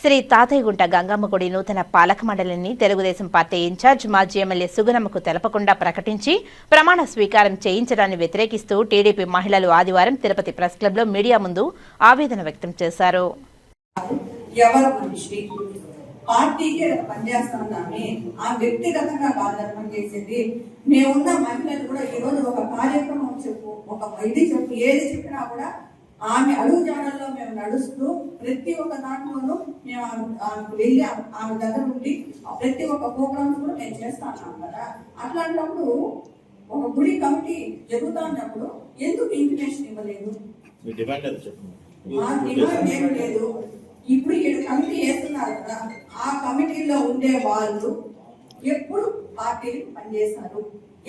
శ్రీ తాతయ్యగుంట గంగమ్మ గుడి నూతన పాలక మండలిని తెలుగుదేశం పార్టీ ఇన్ఛార్జ్ మాజీ ఎమ్మెల్యే సుగుణమ్మకు తెలపకుండా ప్రకటించి ప్రమాణ స్వీకారం చేయించడాన్ని వ్యతిరేకిస్తూ టీడీపీ మహిళలు ఆదివారం తిరుపతి ప్రెస్ క్లబ్లో మీడియా ముందు ఆవేదన వ్యక్తం చేశారు. పార్టీకి పనిచేస్తానని ఆ వ్యక్తిగతంగా బాధ చేసేది. మేమున్న మహిళలు కూడా ఈ రోజు ఒక కార్యక్రమం చెప్పు, ఒక ఇది చెప్పు, ఏది చెప్పినా కూడా ఆమె అడుగు జాడల్లో మేము నడుస్తూ ప్రతి ఒక్క దాంట్లోనూ మేము వెళ్ళి ఆమె దగ్గర ఉండి ప్రతి ఒక్క ప్రోగ్రామ్స్ కూడా మేము చేస్తాం కదా. అట్లాంటప్పుడు ఒక గుడి కమిటీ జరుగుతున్నప్పుడు ఎందుకు ఇంటిమేషన్ ఇవ్వలేదు? మా డిమాండ్ ఏం లేదు. ఇప్పుడు ఇక్కడ కమిటీ వేస్తున్నారు కదా, ఆ కమిటీలో ఉండే వాళ్ళు ఎప్పుడు పార్టీని పనిచేస్తారు.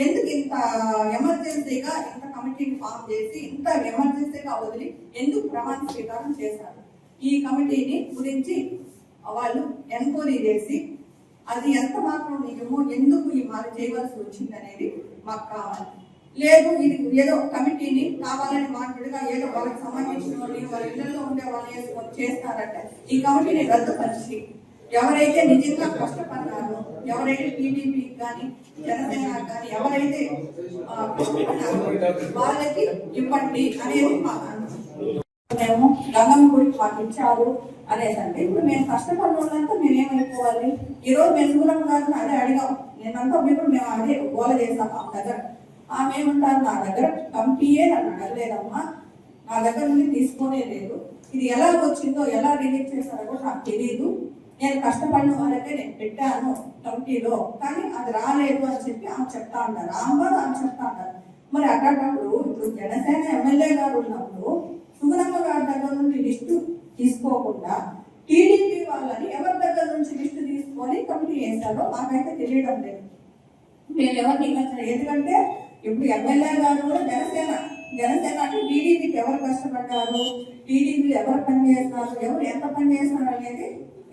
ఎందుకు ఇంత ఎమర్జెన్సీగా ఇంత కమిటీని ఫామ్ చేసి ఇంత ఎమర్జెన్సీగా వదిలి ఎందుకు ప్రమాణ స్వీకారం చేశారు? ఈ కమిటీని గురించి వాళ్ళు ఎంక్వైరీ చేసి అది ఎంత మాత్రం నిజమో, ఎందుకు ఈ మారి చేయవలసి వచ్చింది అనేది మాకు కావాలి. లేదు ఇది ఏదో కమిటీని కావాలని మాట్లాడుగా ఏదో వాళ్ళకి సంబంధించిన వాళ్ళు వాళ్ళ ఇళ్లలో ఉండే వాళ్ళు చేస్తారంటే ఈ కమిటీని రద్దుపరిచి ఎవరైతే నిజంగా కష్టపడ్డారో, ఎవరైతే టీడీపీ కానీ జనసేన కానీ ఎవరైతే వాళ్ళకి ఇవ్వండి అనేది మేము గంగమ్మ గుడికి మాకు ఇచ్చారు అనేసి అంటే ఇప్పుడు మేము కష్టపడిన వాళ్ళంతా మేమేమైపోవాలి? ఈ రోజు మేము దూరం కాదు అదే అడిగాం. నేనంతా ఇప్పుడు మేము అదే గోల చేస్తాం ఆ దగ్గర. ఆమె ఏమంటారు, నా దగ్గర కమిటీయే నన్ను అడగలేదమ్మా, నా దగ్గర నుండి తీసుకోనే లేదు, ఇది ఎలా వచ్చిందో ఎలా రిలీజ్ చేస్తారో కూడా నాకు తెలియదు, నేను కష్టపడిన వాళ్ళకే నేను పెట్టాను కమిటీలో, కానీ అది రాలేదు అని చెప్పి ఆమె చెప్తా ఉంటారు. ఆమె చెప్తా ఉంటారు. మరి అట్లాంటప్పుడు ఇప్పుడు జనసేన ఎమ్మెల్యే గారు ఉన్నప్పుడు సుగుణమ్మ గారి దగ్గర నుండి లిస్టు తీసుకోకుండా టీడీపీ వాళ్ళని ఎవరి దగ్గర నుంచి లిస్టు తీసుకొని కమిటీ వేశారో నాకైతే తెలియడం లేదు. నేను ఎవరిని ఎందుకంటే ఇప్పుడు ఎమ్మెల్యే గారు కూడా జనసేన అంటే టీడీపీకి ఎవరు కష్టపడ్డారు, టీడీపీలు ఎవరు పనిచేస్తున్నారు, ఎవరు ఎంత పనిచేస్తున్నారు అనేది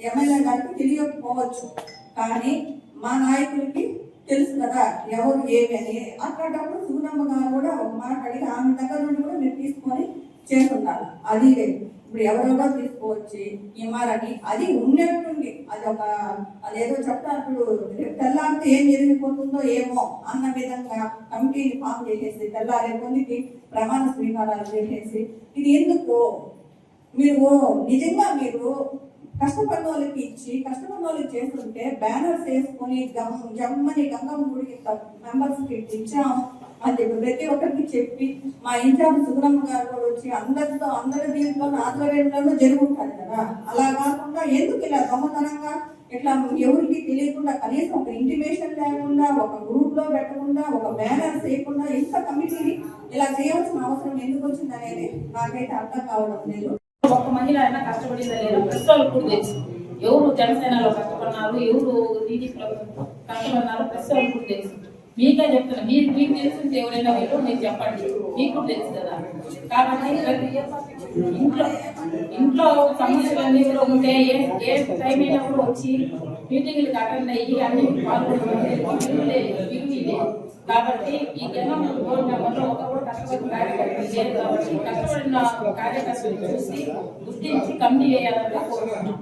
ఎమ్మెల్యే గారికి తెలియకపోవచ్చు, కానీ మా నాయకులకి తెలుసు కదా ఎవరు ఏమి అని. అట్లాంటప్పుడు సుగుణమ్మ గారు కూడా ఒక మాట అడిగి ఆమె దగ్గర నుండి కూడా మీరు తీసుకొని చేస్తున్నారు. అది లేదు. ఇప్పుడు ఎవరెవరో తీసుకువచ్చి ఇమ్మారని అది ఉన్నట్టుండి అదేదో చెప్తారు, తెల్లారితే ఏం జరిగిపోతుందో ఏమో అన్న విధంగా కమిటీని ఫామ్ చేసేసి తెల్లారే కొద్దికి ప్రమాణ స్వీకారాలు చేసేసి ఇది ఎందుకు? మీరు నిజంగా మీరు కష్టపడిన వాళ్ళకి ఇచ్చి కష్టపడిన వాళ్ళకి చేస్తుంటే బ్యానర్స్ వేసుకొని జమ్మని గంగమ్మ గుడికి మెంబర్స్కి ఇచ్చాము అని చెప్పి ప్రతి ఒక్కరికి చెప్పి మా ఇన్ఛార్జ్ సుగుణమ్మ గారు కూడా వచ్చి అందరి దీంట్లో ఆధ్వర్యంలో జరుగుతుంది కదా. అలా కాకుండా ఎందుకు ఇలా దొంగతనంగా ఇట్లా ఎవరికి తెలియకుండా కనీసం ఒక ఇంటిమేషన్ లేకుండా ఒక గ్రూప్ లో పెట్టకుండా ఒక బ్యానర్స్ వేయకుండా ఇంత కమిటీని ఇలా చేయాల్సిన అవసరం ఎందుకు వచ్చింది అనేది నాకైతే అర్థం కావడం లేదు. ఒక్క మహిళ అయినా కష్టపడిందా లేదా ప్రెస్ వాళ్ళు కూడా తెలుసు. ఎవరు జనసేనలో కష్టపడినారు, ఎవరు టీడీపీలో కష్టపడినారు ప్రెస్ వాళ్ళు కూడా తెలుసు. మీకే చెప్తున్నా, మీకు తెలుసు ఎవరైనా మీరు చెప్పండి, మీకు కూడా తెలుసు కదా. కాబట్టి ఇంట్లో సమస్యలన్నీ కూడా ఉంటే ఏ టైం అయినా కూడా వచ్చి మీటింగ్లకు అటెండ్ అయ్యి అన్ని పాల్గొనడం కాబట్టి ఈ జనం బోర్డు మెంబర్లో ఒకరు కష్టపడిన కార్యకర్తలు లేదు కాబట్టి కష్టపడిన కార్యకర్తలు చూసి గుర్తించి కమిటీ వేయాలని కోరుకుంటున్నాం.